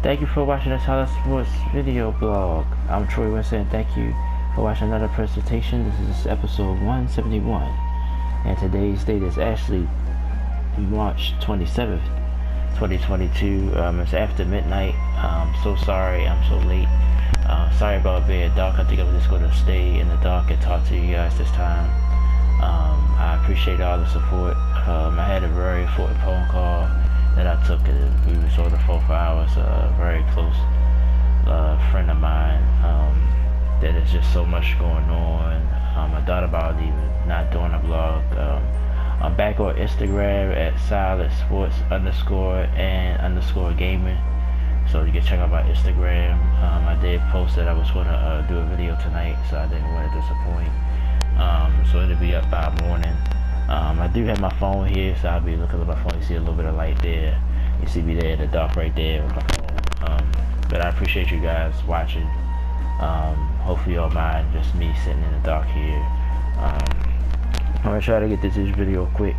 Thank you for watching the Untitled Sports video blog. I'm Troy West, and thank you for watching another presentation. This is episode 171, and today's date is actually March 27th, 2022. It's after midnight. I'm so sorry I'm so late. Sorry about being dark. I think I'm just going to stay in the dark and talk to you guys this time. I appreciate all the support. I had a very important phone call that I took, and we was on the phone for hours. A very close friend of mine. That is just so much going on. I thought about even not doing a blog. I'm back on Instagram at @silentsports_and_gaming. So you can check out my Instagram. I did post that I was going to do a video tonight, so I didn't want to disappoint. So it'll be up by morning. I do have my phone here, so I'll be looking at my phone. You see a little bit of light there. You see me there in the dark right there with my phone. But I appreciate you guys watching. Hopefully you don't mind just me sitting in the dark here. I'm going to try to get this video quick.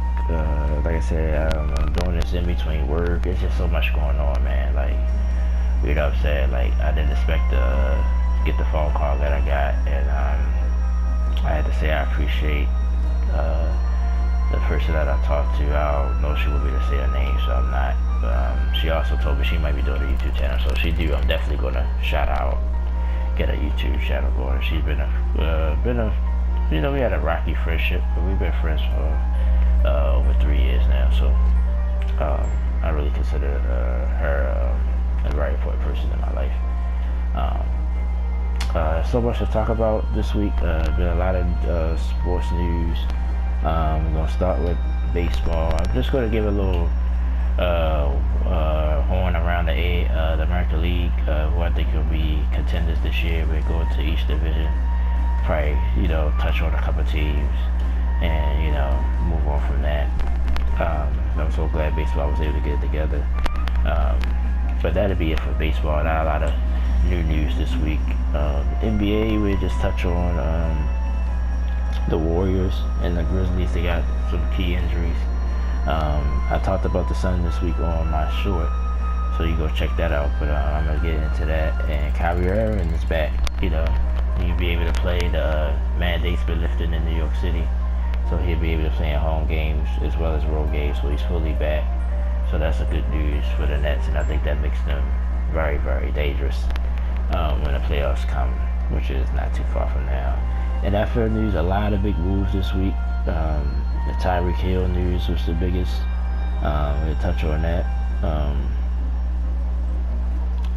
Like I said, I'm doing this in between work. It's just so much going on, man. Like, you know what I'm saying? Like, I didn't expect to get the phone call that I got. And I had to say I appreciate the person that I talked to. I don't know if she would be to say her name, so I'm not. She also told me she might be doing a YouTube channel, so if she do, I'm definitely gonna shout out, get a YouTube channel going. She's been a, you know, we had a rocky friendship, but we've been friends for over 3 years now. So I really consider her a very important person in my life. So much to talk about this week. Been a lot of sports news. We're gonna start with baseball. I'm just gonna give a little horn around the American League, who I think will be contenders this year. We're going to each division, probably, you know, touch on a couple teams, and, you know, move on from that. I'm so glad baseball was able to get it together. But that'll be it for baseball. Not a lot of new news this week. NBA, we just touch on the Warriors and the Grizzlies. They got some key injuries. I talked about the Sun this week on my short, so you go check that out. But I'm gonna get into that. And Kyrie Irving is back. You know, he'll be able to play. The mandate's been lifted in New York City, so he'll be able to play in home games as well as road games. So he's fully back. So that's a good news for the Nets, and I think that makes them very, very dangerous when the playoffs come, which is not too far from now. And after news, a lot of big moves this week. The Tyreek Hill news was the biggest. We'll touch on that.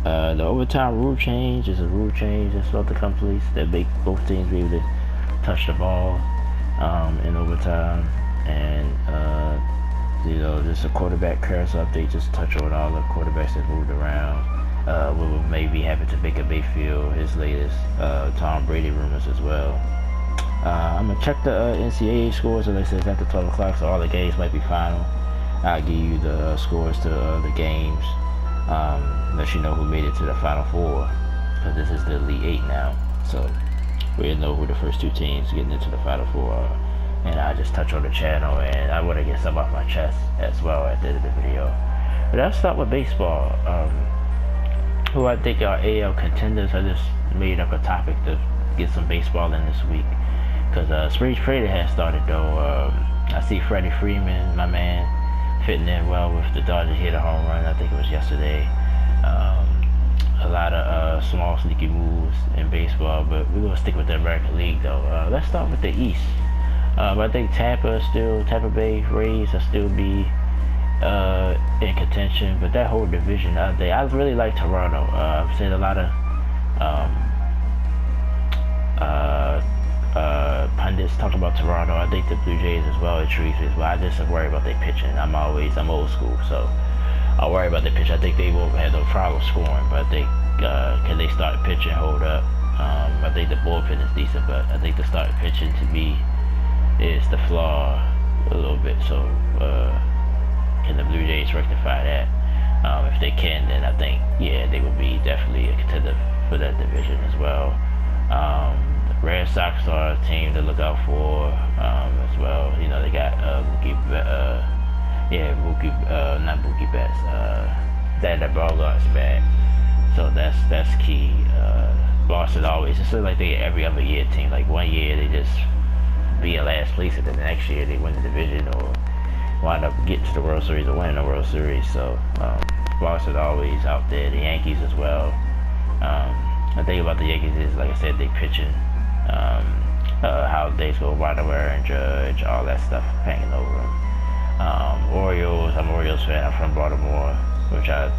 The overtime rule change is a rule change that's about to come place that make both teams be able to touch the ball in overtime. And you know, just a quarterback carousel update, just touch on all the quarterbacks that moved around. What maybe happen to Baker Mayfield, his latest Tom Brady rumors as well. I'm gonna check the Ncaa scores, as I said, it's after 12 o'clock, so all the games might be final. I'll give you the scores to the games, let you know who made it to the Final Four, because this is the Elite 8 now, so we'll know who the first two teams getting into the Final Four are. And I'll just touch on the channel, and I want to get some off my chest as well at the end of the video. But let's start with baseball. Who I think are AL contenders. I just made up a topic to get some baseball in this week, because spring training has started though. I see Freddie Freeman, my man, fitting in well with the Dodgers. Hit a home run, I think it was yesterday. A lot of small sneaky moves in baseball, but we're gonna stick with the American League though. Let's start with the East. I think Tampa Bay Rays will still be in contention, but that whole division, I really like Toronto. I've seen a lot of pundits talk about Toronto. I think the Blue Jays as well intrigues me, but I just worry about their pitching. I'm old school, so I worry about their pitch. I think they won't have no problem scoring, but I think can they start pitching, hold up? I think the bullpen is decent, but I think the start pitching to me is the flaw a little bit. So can the Blue Jays rectify that? If they can, then I think, yeah, they will be definitely a contender for that division as well. The Red Sox are a team to look out for as well. You know, they got Mookie Betts. That Bogart's back. So that's key. Boston always, it's like they every other year team. Like one year they just be in last place, and then the next year they win the division or wind up getting to the World Series or winning the World Series. So Boston always out there. The Yankees as well. The thing about the Yankees is, like I said, they pitching. How days go by, the Aaron Judge, all that stuff hanging over them. Orioles, I'm an Orioles fan. I'm from Baltimore, which I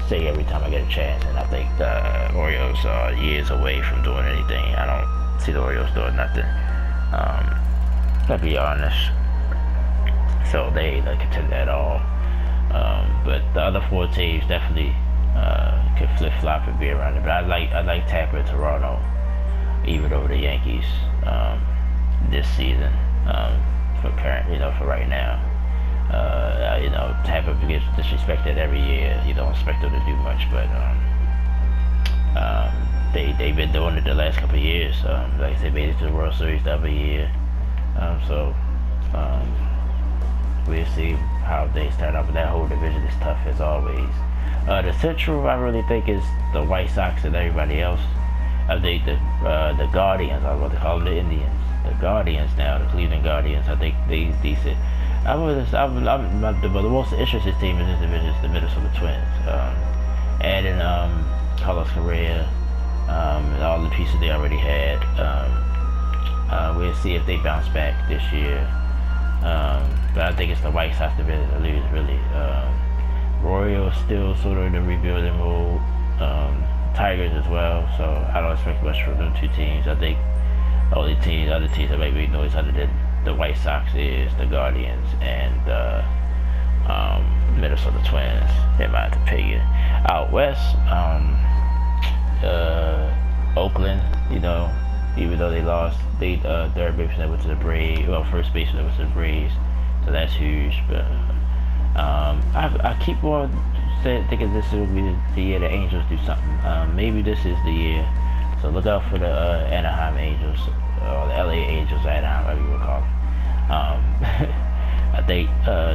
say every time I get a chance, and I think the Orioles are years away from doing anything. I don't see the Orioles doing nothing. To be honest. So they contend at all. But the other four teams definitely could flip flop and be around it. But I like Tampa and Toronto even over the Yankees this season, for right now. Tampa gets disrespected every year. You don't expect them to do much, but they've been doing it the last couple of years. Like I said, made it to the World Series the other year. We'll see how they start out, but that whole division is tough as always. The Central, I really think, is the White Sox and everybody else. I think the Guardians, I was about to call them the Indians. The Guardians now, the Cleveland Guardians, I think they's decent. The most interesting team in this division is the Minnesota Twins. Adding Carlos Correa, and all the pieces they already had. We'll see if they bounce back this year. But I think it's the White Sox division to lose, really. Royals still sort of in the rebuilding mode. Tigers as well, so I don't expect much from them two teams. I think the other teams that make me noise other than the White Sox is the Guardians and the Minnesota Twins, in my opinion. Out west, Oakland, even though they lost, third baseman went to the Braves. Well, first baseman went to the Braves, so that's huge. But I keep on thinking this will be the year the Angels do something. Maybe this is the year. So look out for the Anaheim Angels, or the LA Angels, Anaheim, whatever you would call them. I think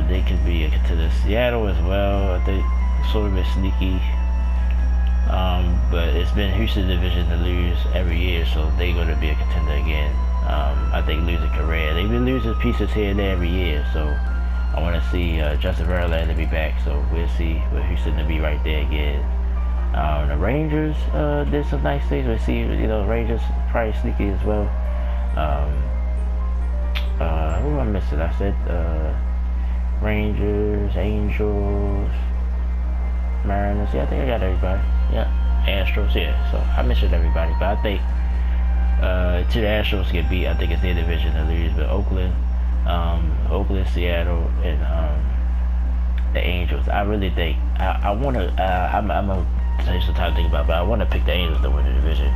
they could be a contender. Seattle as well, I think, sort of a sneaky. But it's been Houston's division to lose every year, so they're going to be a contender again. I think losing Correa. They've been losing pieces here and there every year, so I want to see Justin Verlander be back, so we'll see with Houston to be right there again. The Rangers did some nice things. We'll see, Rangers probably sneaky as well. Who am I missing? I said Rangers, Angels, Mariners. Yeah, I think I got everybody. Yeah, Astros. Yeah, so I mentioned everybody, but I think to the Astros get beat, I think it's their division to lose. But Oakland, Seattle, and the Angels. I really think I want to. I'm gonna take some time to think about, but I want to pick the Angels to win the division.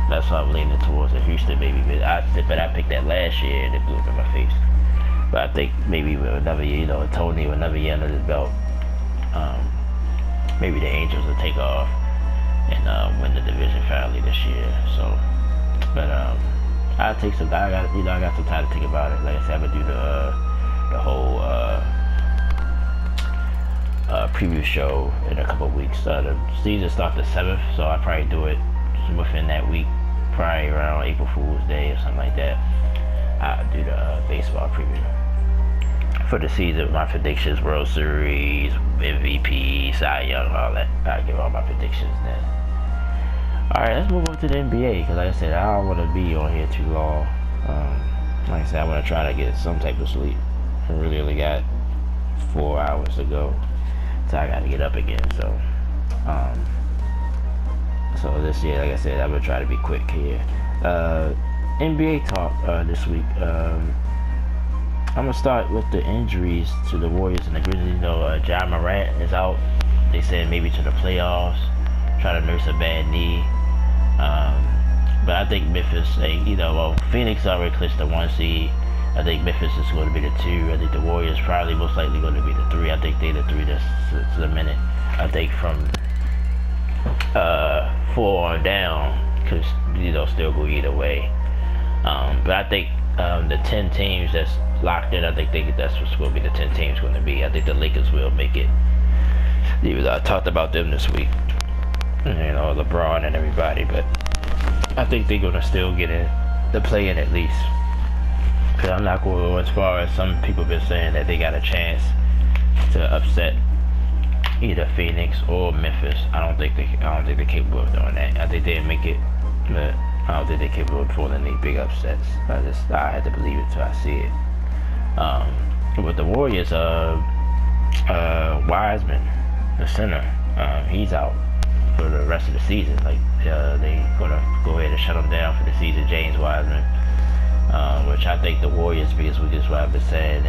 That's why I'm leaning towards the Houston, maybe. But I picked that last year and it blew up in my face. But I think maybe with another year, Tony with another year under his belt, maybe the Angels will take off and win the division finally this year. So, but I'll take some. I got some time to think about it. Like I said, I'm gonna do the whole preview show in a couple of weeks. The season starts the 7th, so I'll probably do it within that week, probably around April Fool's Day or something like that. I'll do the baseball preview for the season. My predictions, World Series, MVP, Cy Young, all that. I'll give all my predictions then. Alright, let's move on to the NBA, because like I said, I don't want to be on here too long. Like I said, I want to try to get some type of sleep. I really only got 4 hours to go, so I got to get up again. So this year, like I said, I'm going to try to be quick here. NBA talk this week. I'm going to start with the injuries to the Warriors and the Grizzlies. Ja Morant is out. They said maybe to the playoffs, try to nurse a bad knee. But I think Memphis, Phoenix already clinched the 1 seed. I think Memphis is going to be the 2. I think the Warriors probably most likely going to be the 3. I think they're the 3 that's to the minute. I think from 4 on down, could still go either way. But I think the 10 teams that's locked in, I think that's what's going to be the 10 teams going to be. I think the Lakers will make it. I talked about them this week. LeBron and everybody, but I think they're gonna still get in the play-in at least. Cause I'm not going as far as some people been saying that they got a chance to upset either Phoenix or Memphis. I don't think they're capable of doing that. I think they'll make it, but I don't think they're capable of pulling any big upsets. I had to believe it till I see it. With the Warriors, Wiseman, the center, he's out for the rest of the season. Like they gonna go ahead and shut him down for the season. James Wiseman, which I think the Warriors, because we just what I've been saying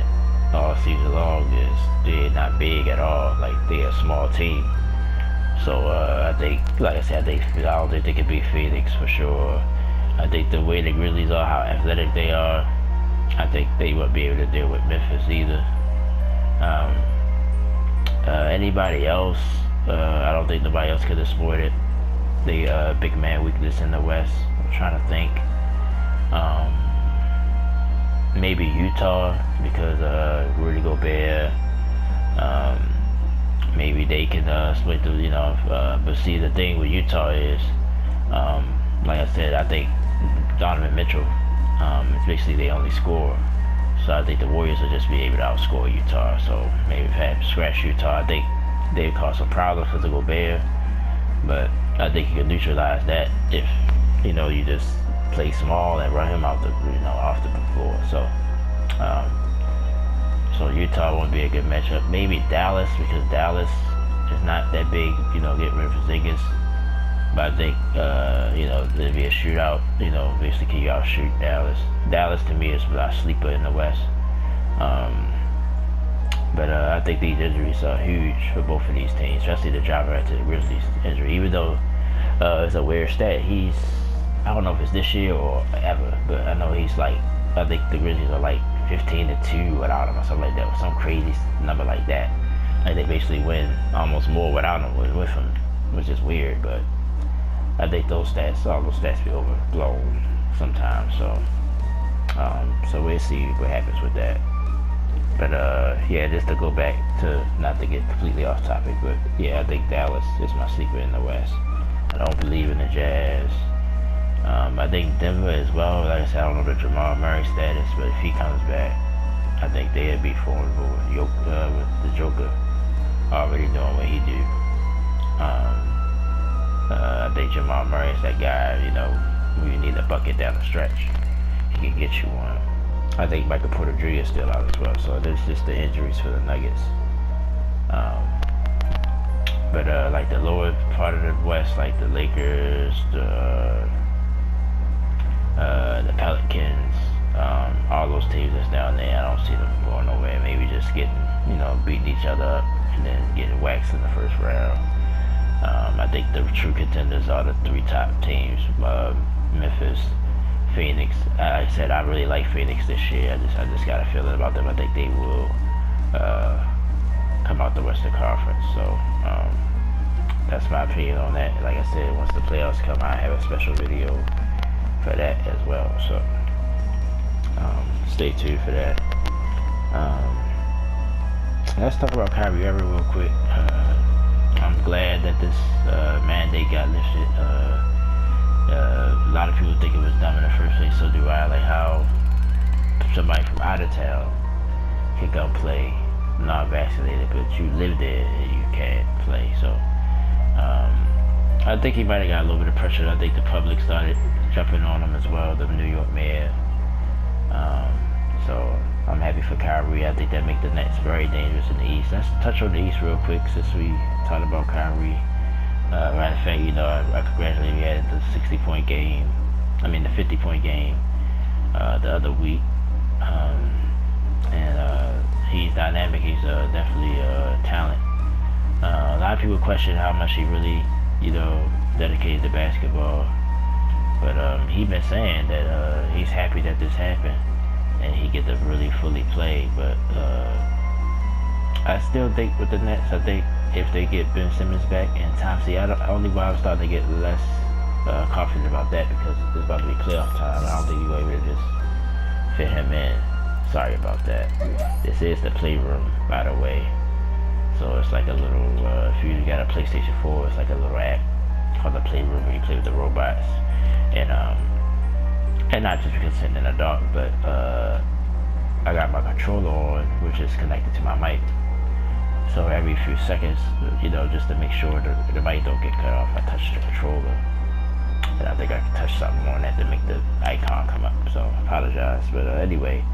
all season long, is they're not big at all. Like they're a small team. So I think, like I said, I don't think they could beat Phoenix for sure. I think the way the Grizzlies are, how athletic they are, I think they won't be able to deal with Memphis either. Anybody else, I don't think nobody else could exploit it. The big man weakness in the West. I'm trying to think. Maybe Utah, because Rudy Gobert. Maybe they can split the, but see, the thing with Utah is, like I said, I think Donovan Mitchell is basically the only scorer. So I think the Warriors will just be able to outscore Utah. So maybe perhaps scratch Utah. I think they cause some problems for the Gobert, but I think you can neutralize that if you just play small and run him out the off the floor. So Utah won't be a good matchup. Maybe Dallas, because Dallas is not that big. Get rid of Porzingis. But I think, there'll be a shootout, basically you outshoot Dallas. Dallas to me is a sleeper in the West. But I think these injuries are huge for both of these teams, especially the driver after the Grizzlies injury. Even though it's a weird stat, I don't know if it's this year or ever, but I know I think the Grizzlies are like 15-2 without him or something like that, or some crazy number like that. Like they basically win almost more without him than with him, which is weird, but I think all those stats be overblown sometimes. So we'll see what happens with that. But just to go back to, not to get completely off topic, but yeah, I think Dallas is my sleeper in the West. I don't believe in the Jazz. I think Denver as well. Like I said, I don't know the Jamal Murray status, but if he comes back, I think they'd be formidable with the Joker already doing what he do. I think Jamal Murray is that guy, when you need a bucket down the stretch, he can get you one. I think Michael Porter Jr. is still out as well, so there's just the injuries for the Nuggets. But like the lower part of the West, like the Lakers, the Pelicans, all those teams that's down there, I don't see them going nowhere. Maybe just getting, beating each other up and then getting waxed in the first round. I think the true contenders are the three top teams: Memphis, Phoenix. Like I said, I really like Phoenix this year. I just got a feeling about them. I think they will come out the Western Conference. So that's my opinion on that. Like I said, once the playoffs come, I have a special video for that as well. So stay tuned for that. Let's talk about Kyrie Irving real quick. I'm glad that this mandate got lifted. A lot of people think it was dumb in the first place, so do I. Like how somebody from out of town can go play non-vaccinated, but you live there and you can't play. So I think he might have got a little bit of pressure. I think the public started jumping on him as well, the New York mayor. So I'm happy for Kyrie. I think that makes the Nets very dangerous in the East. Let's touch on the East real quick since we talked about Kyrie. Matter of fact, I congratulate him. He had the 60-point game. The 50-point game the other week. And he's dynamic. He's definitely a talent. A lot of people question how much he really, dedicated to basketball. But he's been saying that he's happy that this happened and he get to really fully play. But I still think with the Nets, I think if they get Ben Simmons back and Thompson, only why I'm starting to get less confident about that, because it's about to be playoff time. I don't think you're able to just fit him in. Sorry about that. This is the playroom, by the way. So it's like a little, if you got a PlayStation 4, it's like a little app called the Playroom, where you play with the robots. And not just because sitting in the dark, but I got my controller on, which is connected to my mic. So every few seconds, just to make sure the mic don't get cut off, I touch the controller. And I think I can touch something on that to make the icon come up. So I apologize. But anyway,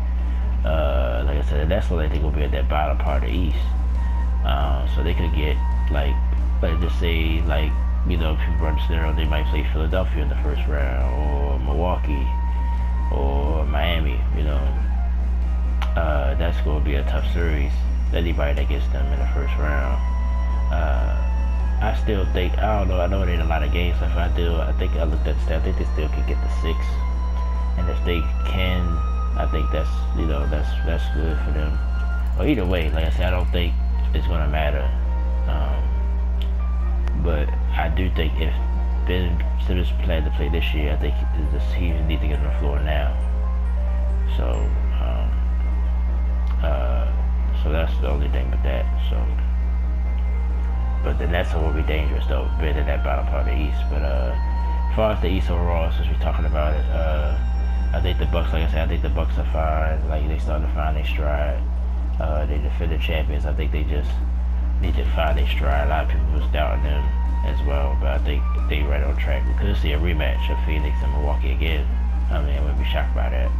like I said, that's what I think will be at that bottom part of the East. So they could get let's just say if you run scenario, they might play Philadelphia in the first round, or Milwaukee, or Miami. That's going to be a tough series. Anybody that gets them in the first round. I still think, I don't know, I know it ain't a lot of games left. I think I looked at the stat, I think they still can get the 6. And if they can, I think that's good for them. Or either way, like I said, I don't think it's going to matter. But I do think if Ben Simmons planned to play this year, I think he needs to get on the floor now. So that's the only thing with that. But the Nets will be dangerous though, being in that bottom part of the East. But as far as the East overall, since we're talking about it, I think the Bucks, like I said, I think the Bucks are fine. They starting to find their stride. They defended champions. I think they just need to find their stride. A lot of people was doubting them as well, but I think they right on track. We could see a rematch of Phoenix and Milwaukee again. I wouldn't be shocked by that.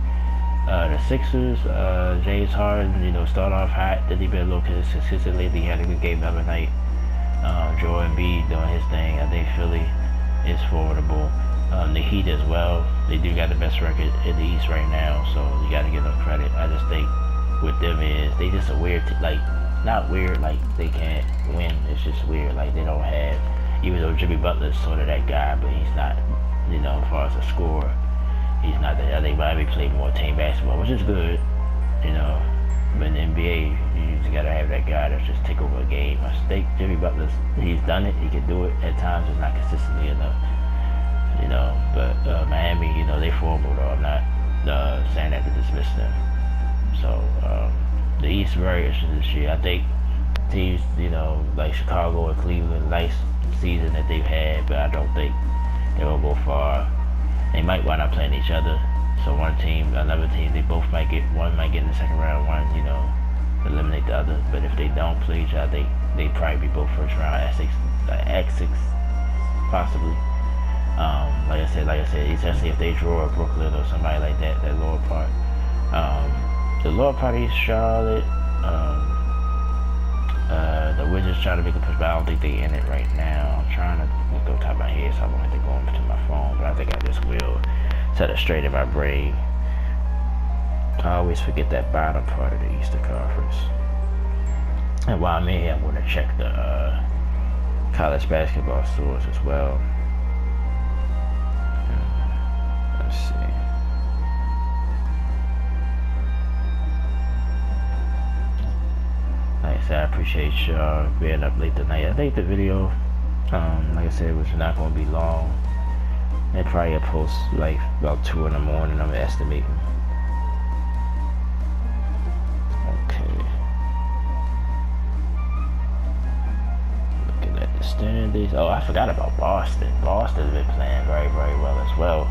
The Sixers, James Harden, start off hot. Then he been a little consistent lately. He had a good game the other night. Joel Embiid doing his thing. I think Philly is formidable. The Heat as well. They do got the best record in the East right now, so you got to give them credit. I just think with them is they just a weird, not weird like they can't win. It's just weird. They don't have, even though Jimmy Butler's sort of that guy, but he's not, as far as a scorer. He's not that. I think Miami played more team basketball, which is good, But in the NBA, you just gotta have that guy that's just take over a game. I think Jimmy Butler, he's done it. He can do it at times. It's not consistently enough, But Miami, they formidable though. I'm not saying that to dismiss them. So the East very interesting this year. I think teams, like Chicago and Cleveland, nice season that they've had, but I don't think they will go far. They might wind up playing each other. So one team, another team, one might get in the second round, one, eliminate the other. But if they don't play each other, they probably be both first round exits, possibly. Like I said, especially if they draw Brooklyn or somebody like that lower part. The lower part is Charlotte. The Wizards trying to make a push, but I don't think they in it right now. I'm trying to look on top of my head, so I won't have to go into my phone, but I think I just will set it straight in my brain. I always forget that bottom part of the Eastern Conference. And while I'm in here, I'm going to check the college basketball scores as well. Let's see. Like I said, I appreciate y'all being up late tonight. I think the video, like I said, was not going to be long. They probably a post about 2 in the morning, I'm estimating. Okay. Looking at the standings. Oh, I forgot about Boston. Boston's been playing very, very well as well.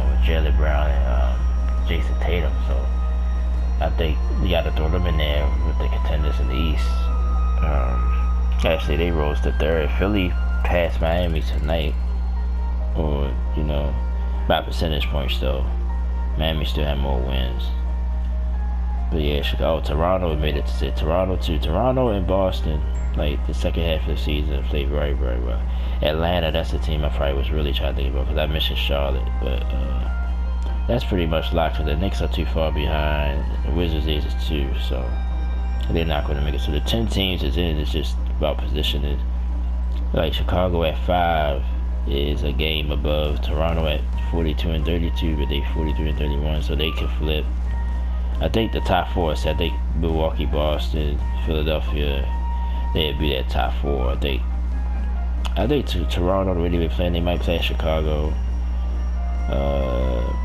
With Jaylen Brown and Jason Tatum. So I think you got to throw them in there with the contenders in the East. Actually, they rose to 3rd. Philly passed Miami tonight. Or, by percentage points though. Miami still had more wins. But yeah, Chicago, Toronto made it to Toronto and Boston, the second half of the season, played very, very well. Atlanta, that's the team I probably was really trying to think about, because I mentioned Charlotte, but that's pretty much locked, because the Knicks are too far behind. The Wizards is too, so they're not going to make it. So the 10 teams is in, it's just about positioning. Chicago at 5 is a game above Toronto at 42 and 32, but they 43 and 31, so they can flip. I think the top 4, so I think Milwaukee, Boston, Philadelphia, they'd be that top 4. I think Toronto already been playing. They might play Chicago.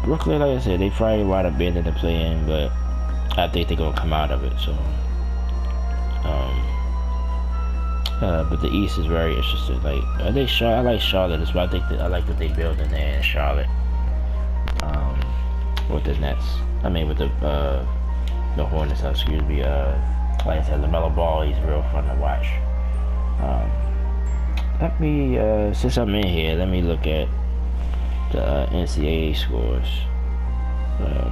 Brooklyn, like I said, they probably wind up being in the play-in, but I think they're gonna come out of it. So But the East is very interesting. Like I like Charlotte as well. I like that they build in there in Charlotte. With the Nets. I mean with the Hornets. Excuse me. Like I said, LaMelo Ball. He's real fun to watch. Let me since I'm in here, let me look at the Ncaa scores.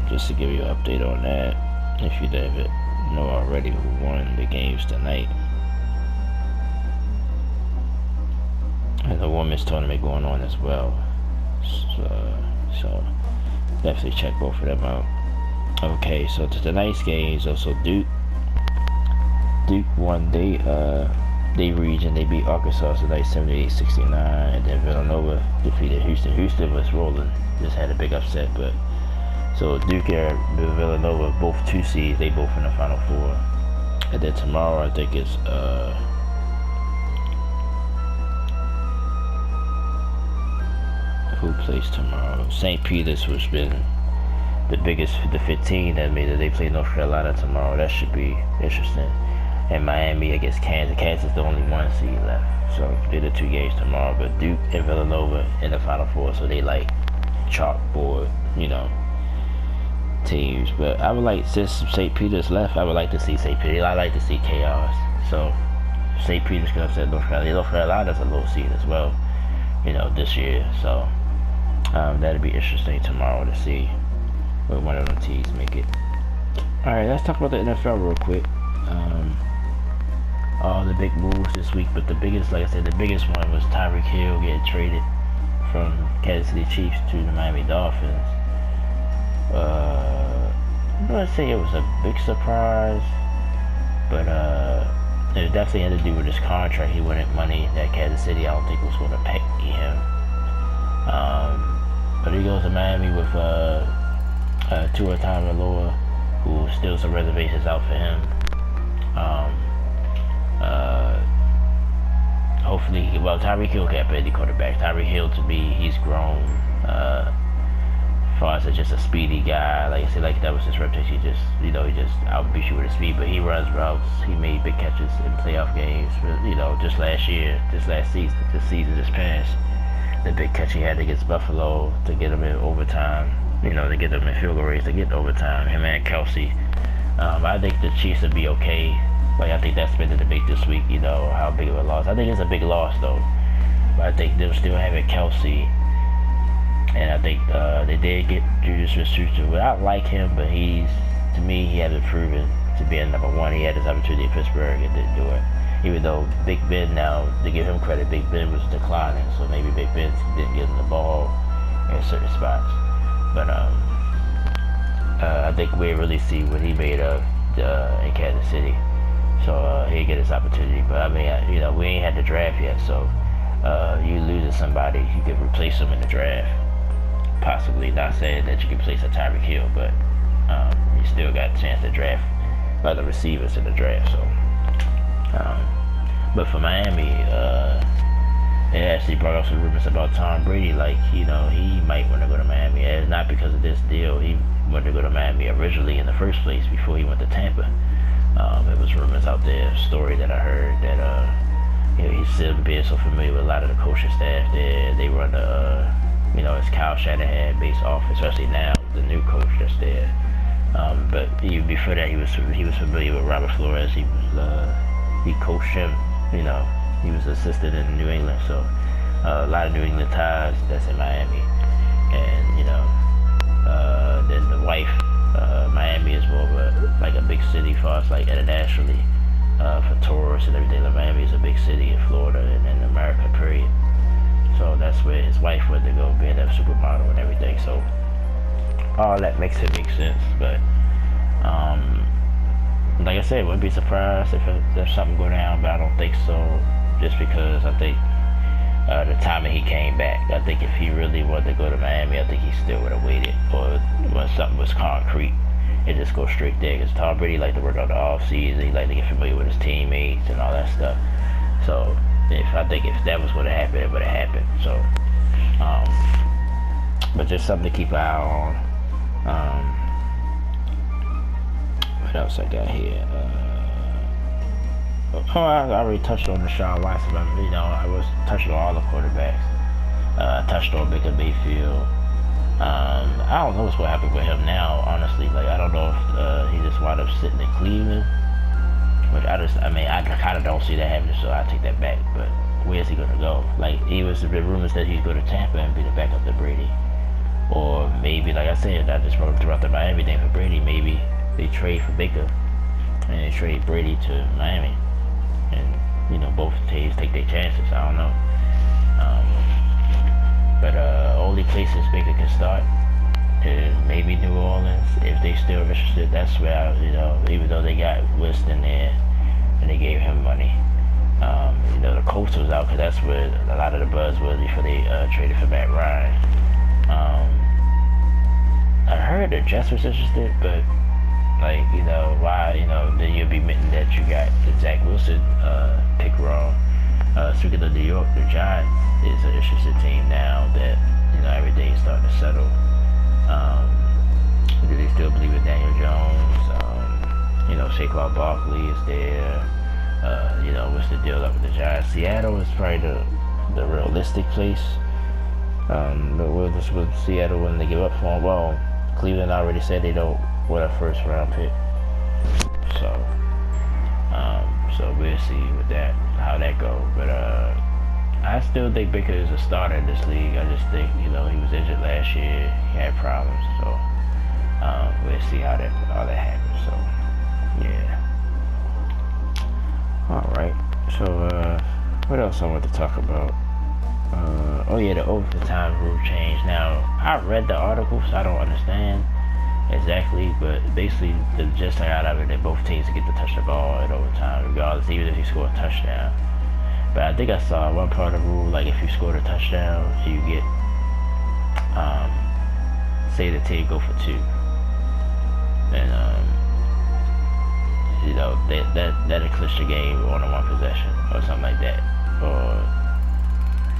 Just to give you an update on that. If you didn't know already who won the games tonight. And the women's tournament going on as well. So definitely check both of them out. Okay, so tonight's games also Duke won they region. They beat Arkansas tonight 78-69, and then Villanova defeated Houston. Houston was rolling, just had a big upset, but so Duke and Villanova, both 2 seeds, they both in the Final Four. And then tomorrow, I think it's who plays tomorrow? St. Peter's, which been the biggest, the 15 that made it. They play North Carolina tomorrow. That should be interesting. And Miami against Kansas. Kansas is the only 1 seed left. So they're the 2 games tomorrow. But Duke and Villanova in the Final Four, so they like chalkboard, teams. But I would like, since St. Peter's left, I would like to see St. Peter. I like to see chaos. So St. Peter's can upset North Carolina. North Carolina's a low seed as well, this year. So that'll be interesting tomorrow to see what one of them teams make it. Alright, let's talk about the NFL real quick. All the big moves this week, but the biggest, like I said, the biggest one was Tyreek Hill getting traded from Kansas City Chiefs to the Miami Dolphins. I'm not gonna say it was a big surprise, but it definitely had to do with his contract. He wanted money that Kansas City, I don't think, was going to pay him. But he goes to Miami with Tua Tagovailoa, who still some reservations out for him. Hopefully, Tyreek Hill can't play the quarterback. Tyreek Hill, to me, he's grown. As far as just a speedy guy, like I said, like that was his reputation. He just outbeat you with his speed, but he runs routes. He made big catches in playoff games. Just last season just passed. The big catch he had against Buffalo to get him in overtime. To get them in field goal range to get overtime. Him and Kelsey. I think the Chiefs would be okay. I think that's been the debate this week, how big of a loss. I think it's a big loss, though. But I think they'll still have it Kelsey. And I think they did get Julius Smith-Schuster. I like him, but to me, he hasn't proven to be a number 1. He had his opportunity in Pittsburgh and didn't do it. Even though Big Ben now, to give him credit, Big Ben was declining. So maybe Big Ben didn't get him the ball in certain spots. But I think we really see what he made of in Kansas City. So he'll get his opportunity. But I mean, we ain't had the draft yet, so you losing somebody, you could replace him in the draft. Possibly, not saying that you can replace a Tyreek Hill, but you still got a chance to draft other receivers in the draft. So, but for Miami, it actually brought up some rumors about Tom Brady. He might want to go to Miami. And it's not because of this deal. He wanted to go to Miami originally in the first place before he went to Tampa. It was rumors out there, a story that I heard that he's still being so familiar with a lot of the coaching staff there. They run it's Kyle Shanahan based off, especially now the new coach that's there. But before that, he was familiar with Robert Flores. He coached him. He was assistant in New England, so a lot of New England ties that's in Miami. And then the wife, Miami is more of a big city for us, internationally, for tourists and everything. Miami is a big city in Florida and in America, period. So that's where his wife went to go, being a supermodel and everything. So all that makes it make sense. But like I said, wouldn't be surprised if there's something go down, but I don't think so. Just because I think the timing he came back, I think if he really wanted to go to Miami, I think he still would have waited, or when something was concrete, and just go straight there. Because Tom Brady liked to work out the off season, he liked to get familiar with his teammates and all that stuff. So I think if that was what happened, it would have happened. So, but just something to keep an eye on. What else I got here? I already touched on Deshaun Watson, but I was touching on all the quarterbacks. I touched on Baker Mayfield. I don't know what's going to happen with him now, honestly. Like, I don't know if he just wound up sitting in Cleveland, which I kind of don't see that happening, so I take that back. But where's he going to go? Like, there's been rumors that he's going to Tampa and be the backup to Brady. Or maybe, like I said, I just wrote throughout the Miami thing for Brady. Maybe they trade for Baker and they trade Brady to Miami. And, both teams take their chances. I don't know. But only places Baker can start is maybe New Orleans. If they still interested, that's where, even though they got Winston there and they gave him money. The Colts was out because that's where a lot of the buzz was before they traded for Matt Ryan. I heard the Jets was interested, but why, then you'll be admitting that you got the Zach Wilson pick wrong. Speaking of New York, the Giants is an interesting team now that, everything's starting to settle. Do they still believe in Daniel Jones? Saquon Barkley is there. What's the deal up with the Giants? Seattle is probably the realistic place. With Seattle when they give up for him. Well, Cleveland already said they don't want a first round pick. So we'll see with that, how that goes. But I still think Baker is a starter in this league. I just think, he was injured last year. He had problems. So we'll see how that happens. So yeah. Alright. So what else I want to talk about? The overtime rule change. Now, I read the article, so I don't understand exactly, but basically the gist I got out of it that both teams get to touch the ball at overtime, regardless, even if you score a touchdown. But I think I saw one part of the rule, like if you scored a touchdown, you get, say the team go for two, and that'll clinch the game on a one possession or something like that, or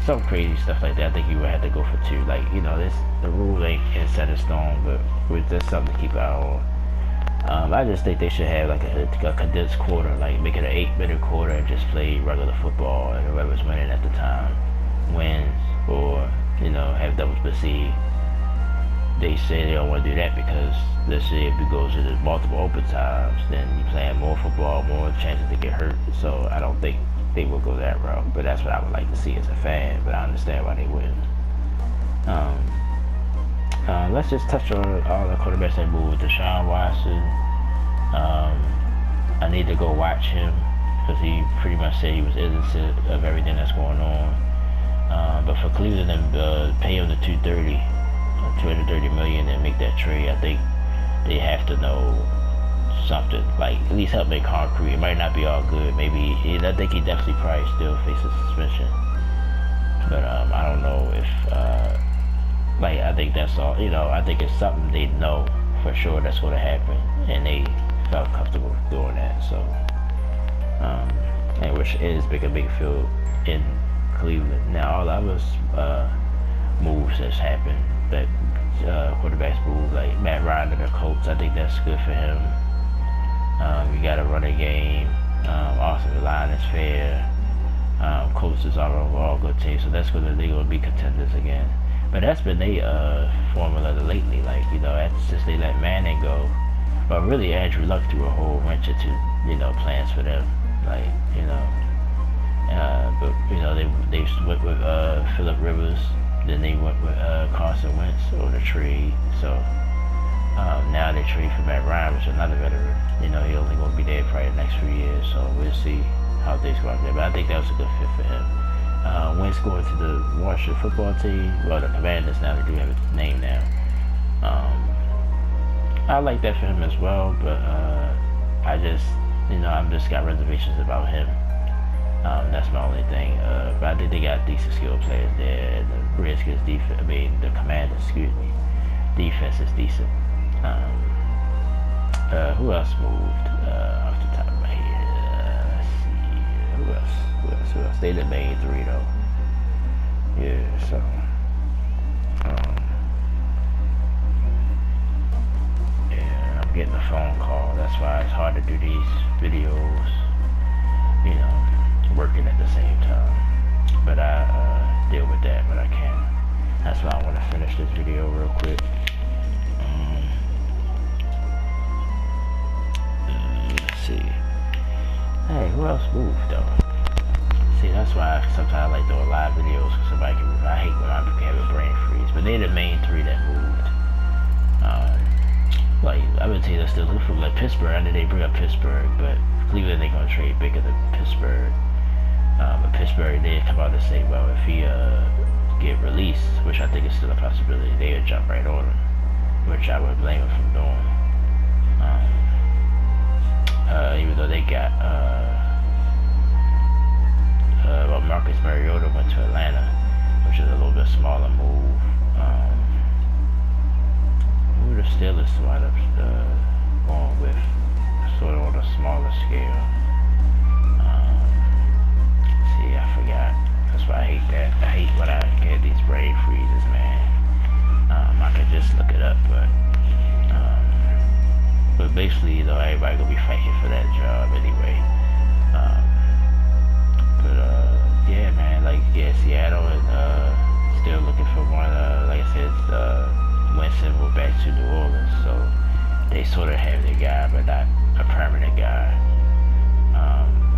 some crazy stuff like that. I think you would have to go for two. Like, the rule ain't set in stone, but that's something to keep an eye on. I just think they should have like a condensed quarter, like make it an 8-minute quarter and just play regular football, and whoever's winning at the time wins, or have doubles. But see, they say they don't want to do that because let's say if it goes into multiple overtimes, then you playing more football, more chances to get hurt. So I don't think they will go that route, but that's what I would like to see as a fan, but I understand why they wouldn't. Let's just touch on all the quarterbacks that moved. Deshaun Watson, I need to go watch him because he pretty much said he was innocent of everything that's going on. But for Cleveland to pay him the $230 million and make that trade, I think they have to know something, like at least help make concrete. It might not be all good. Maybe I think he definitely probably still faces suspension, but I don't know if I think that's all. I think it's something they know for sure that's going to happen, and they felt comfortable doing that. So, and which is Baker Mayfield in Cleveland. Now all the other moves that's happened, that quarterbacks move, like Matt Ryan to the Colts. I think that's good for him. You got to run a game. Offensive line is fair. Colts is all good team, so they're going to be contenders again. But that's been their formula lately. Like since they let Manning go, but really Andrew Luck threw a whole wrench into plans for them. Like but they went with Phillip Rivers, then they went with Carson Wentz on the trade. So. Now they trade for Matt Ryan, which is another veteran. He only going to be there probably the next few years, so we'll see how things go out there. But I think that was a good fit for him. Wentz going to the Washington football team, well, the Commanders now, they do have a name now. I like that for him as well, but I've just got reservations about him. That's my only thing. But I think they got decent skilled players there, and the Redskins the Commanders, defense is decent. Who else moved off the top of my head? Let's see. Who else? They the main three though. Yeah, so I'm getting a phone call. That's why it's hard to do these videos. you know, working at the same time. But I deal with that when I can. That's why I want to finish this video real quick. Let's see. Hey, who else moved though? See, that's why sometimes I like doing live videos, because somebody can. I hate when I have a brain freeze, but they're the main three that moved. Like I would tell you, they're still looking for like Pittsburgh. I know they bring up Pittsburgh, but Cleveland ain't gonna trade bigger than Pittsburgh. But Pittsburgh did come out and say, well, if he get released, which I think is still a possibility, they would jump right on him, which I would blame him from doing. Even though they got well, Marcus Mariota went to Atlanta, which is a little bit smaller move. Who the Steelers wind up going with, sort of on a smaller scale. See, I forgot. That's why I hate that. I hate when I get these brain freezes, man. I could just look it up, but basically, you know, everybody gonna be fighting for that job anyway. Yeah, man, like, yeah, Seattle is still looking for one, like I said, Winston will back to New Orleans, so they sort of have their guy, but not a permanent guy.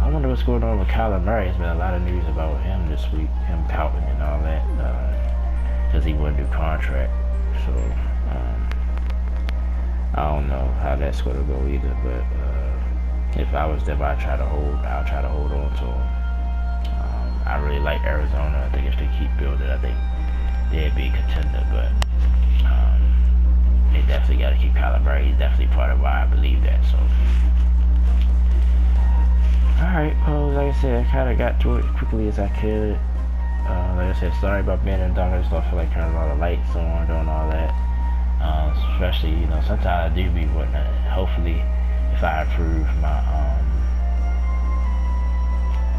I wonder what's going on with Kyler Murray. There's been a lot of news about him this week, him pouting and all that, because he wouldn't do contract, so, I don't know how that's going to go either, but if I was them, I'll try to hold on to him. I really like Arizona. I think if they keep building, I think they'd be a contender, but they definitely got to keep Kyler Murray. He's definitely part of why I believe that, so. Alright, well, like I said, I kind of got through it quickly as I could. Like I said, sorry about being in the darkness. I feel like turning all the lights on, doing all that. Especially, you know, sometimes I do be wanting to, hopefully, if I improve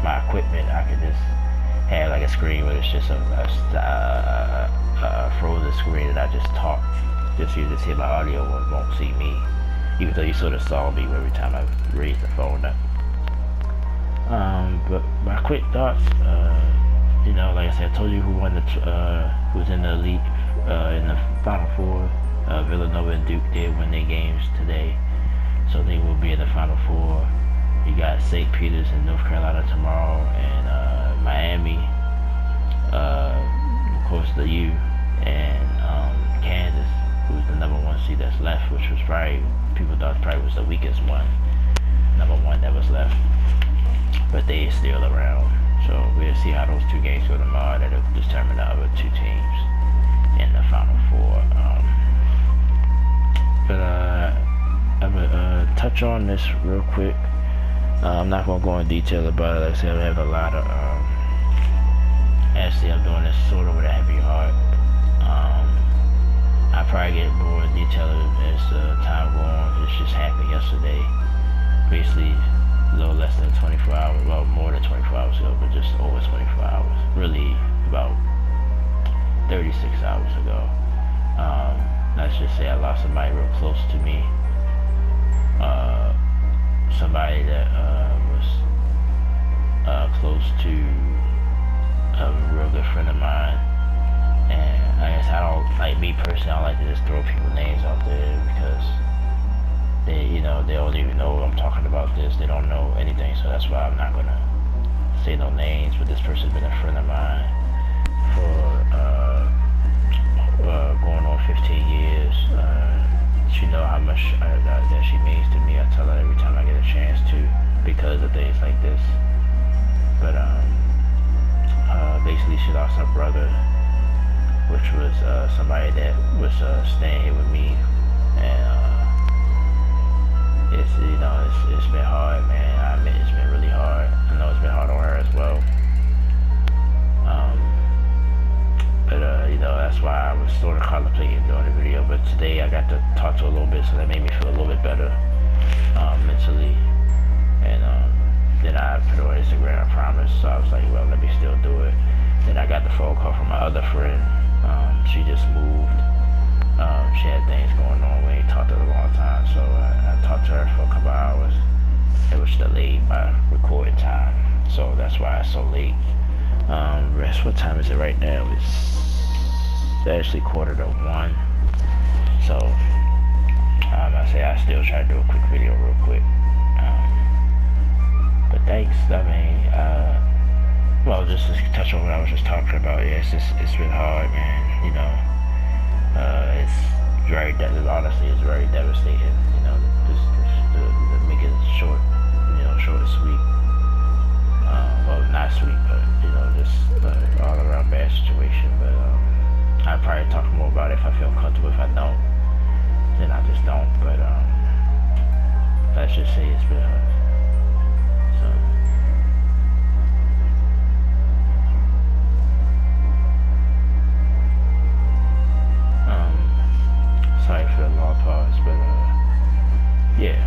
my equipment, I could just have like a screen where it's just a frozen screen and I just talk. Just you just hear my audio and won't see me. Even though you sort of saw me every time I raised the phone up. But my quick thoughts, you know, like I said, I told you who's in the elite, in the Final Four. Villanova and Duke did win their games today, so they will be in the Final Four. You got St. Peter's in North Carolina tomorrow, and Miami, of course the U, and Kansas, who's the number one seed that's left, which was probably, people thought probably was the weakest one, number one that was left. But they still around, so we'll see how those two games go tomorrow. That'll determine the other two teams in the Final Four. But I'm gonna touch on this real quick. I'm not gonna go in detail about it. Like I said, I'm having a lot of. Actually, I'm doing this sort of with a heavy heart. I probably get more detail as time goes on. This just happened yesterday. Basically, a little less than 24 hours, well, more than 24 hours ago, but just over 24 hours. Really, about 36 hours ago. Let's just say I lost somebody real close to me. Somebody that was close to a real good friend of mine. And I guess I don't, like me personally, I don't like to just throw people's names out there because they, you know, they don't even know I'm talking about this. They don't know anything, so that's why I'm not gonna say no names. But this person's been a friend of mine for going on 15 years. She know how much that she means to me. I tell her every time I get a chance to, because of things like this. But basically, she lost her brother, which was somebody that was staying here with me, and it's, you know, it's been hard, man. I admit it's been really hard. I know it's been hard on her as well. But you know, that's why I was sort of contemplating doing the video. But today I got to talk to her a little bit, so that made me feel a little bit better mentally. And then I put it on Instagram, I promise. So I was like, well, let me still do it. Then I got the phone call from my other friend. She just moved. She had things going on. We ain't talked in a long time, so I talked to her for a couple hours. it was delayed by recording time, so that's why it's so late. Rest, what time is it right now? It's actually 1:45. So I say I still try to do a quick video real quick. But thanks. I mean, well, just to touch on what I was just talking about. Yeah, it's been hard, man. You know, it's very honestly, it's very devastating. You know, just to make it short, you know, short and sweet. Well, not sweet, but you know, just all around bad situation. But I'd probably talk more about it if I feel comfortable. If I don't, then I just don't. But let's just say it's been hard. So. Sorry for the long pause, but yeah.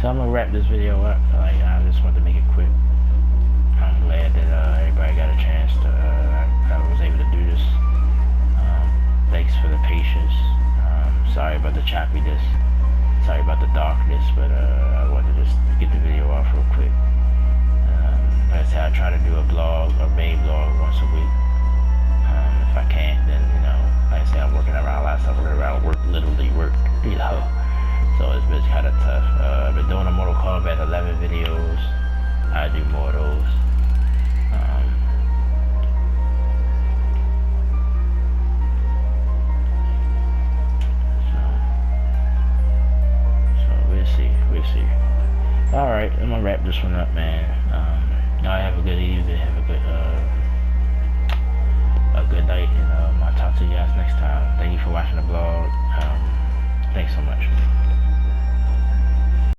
So I'm gonna wrap this video up. Like, I just wanted to make it quick. I'm glad that everybody got a chance to. I was able to do this. Thanks for the patience. Sorry about the choppiness. Sorry about the darkness, but I wanted to just get the video off real quick. Like I said, I try to do a main vlog once a week. If I can't, then, you know, like I said, I'm working around a lot of stuff, literally work, you know. So it's been kind of tough. I've been doing a Mortal Kombat 11 videos. I do more of those. So we'll see. Alright, I'm gonna wrap this one up, man. Y'all have a good evening, have a good night, and I'll talk to you guys next time. Thank you for watching the vlog. Thanks so much.